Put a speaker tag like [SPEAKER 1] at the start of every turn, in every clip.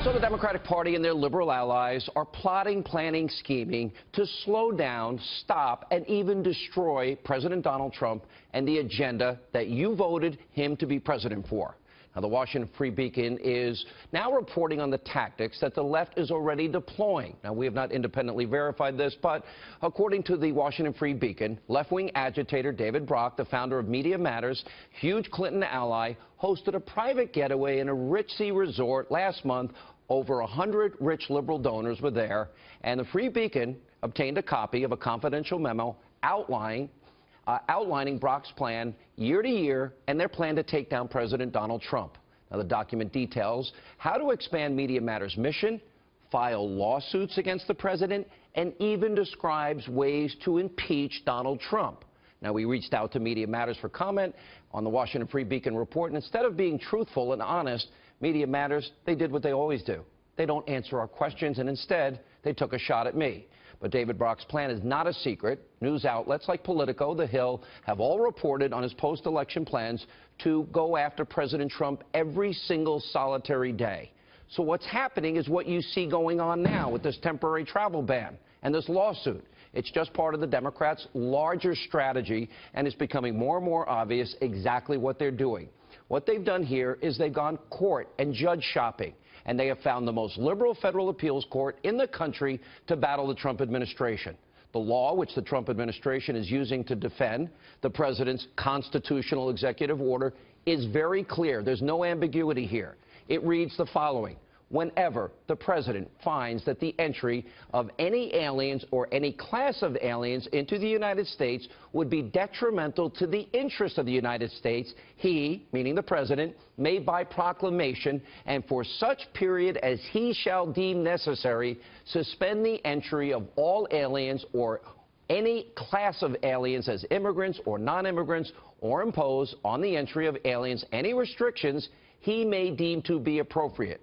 [SPEAKER 1] So the Democratic Party and their liberal allies are plotting, planning, scheming to slow down, stop, and even destroy President Donald Trump and the agenda that you voted him to be president for. Now, the Washington Free Beacon is now reporting on the tactics that the left is already deploying. Now, we have not independently verified this, but according to the Washington Free Beacon, left-wing agitator David Brock, the founder of Media Matters, huge Clinton ally, hosted a private getaway in a rich sea resort last month. Over 100 rich liberal donors were there, and the Free Beacon obtained a copy of a confidential memo outlining Brock's plan year to year and their plan to take down President Donald Trump. Now, the document details how to expand Media Matters' mission, file lawsuits against the president, and even describes ways to impeach Donald Trump. Now, we reached out to Media Matters for comment on the Washington Free Beacon report, and instead of being truthful and honest, Media Matters, they did what they always do. They don't answer our questions, and instead, they took a shot at me. But David Brock's plan is not a secret. News outlets like Politico, The Hill, have all reported on his post-election plans to go after President Trump every single solitary day. So what's happening is what you see going on now with this temporary travel ban and this lawsuit. It's just part of the Democrats' larger strategy, and it's becoming more and more obvious exactly what they're doing. What they've done here is they've gone court and judge shopping, and they have found the most liberal federal appeals court in the country to battle the Trump administration. The law, which the Trump administration is using to defend the president's constitutional executive order, is very clear. There's no ambiguity here. It reads the following: whenever the president finds that the entry of any aliens or any class of aliens into the United States would be detrimental to the interests of the United States, he, meaning the president, may by proclamation and for such period as he shall deem necessary, suspend the entry of all aliens or any class of aliens as immigrants or non-immigrants, or impose on the entry of aliens any restrictions he may deem to be appropriate.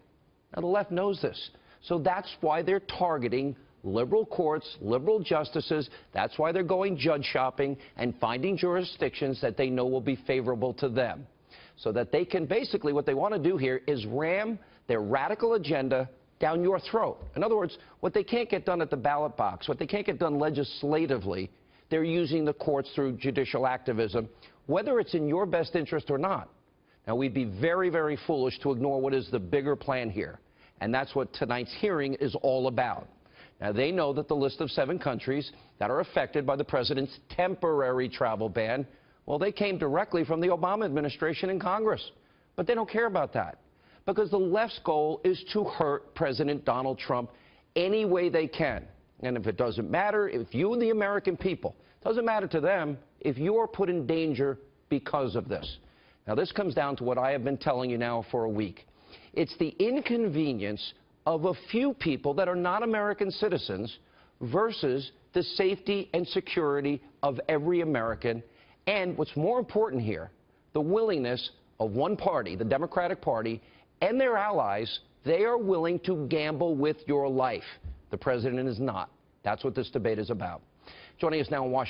[SPEAKER 1] Now, the left knows this, so that's why they're targeting liberal courts, liberal justices. That's why they're going judge shopping and finding jurisdictions that they know will be favorable to them, so that they can basically, what they want to do here is ram their radical agenda down your throat. In other words, what they can't get done at the ballot box, what they can't get done legislatively, they're using the courts through judicial activism, whether it's in your best interest or not. Now, we'd be very, very foolish to ignore what is the bigger plan here. And that's what tonight's hearing is all about. Now, they know that the list of 7 countries that are affected by the president's temporary travel ban, well, they came directly from the Obama administration in Congress. But they don't care about that, because the left's goal is to hurt President Donald Trump any way they can. And if it doesn't matter, if you and the American people, it doesn't matter to them if you are put in danger because of this. Now, this comes down to what I have been telling you now for a week. It's the inconvenience of a few people that are not American citizens versus the safety and security of every American. And what's more important here, the willingness of one party, the Democratic Party, and their allies. They are willing to gamble with your life. The president is not. That's what this debate is about. Joining us now in Washington.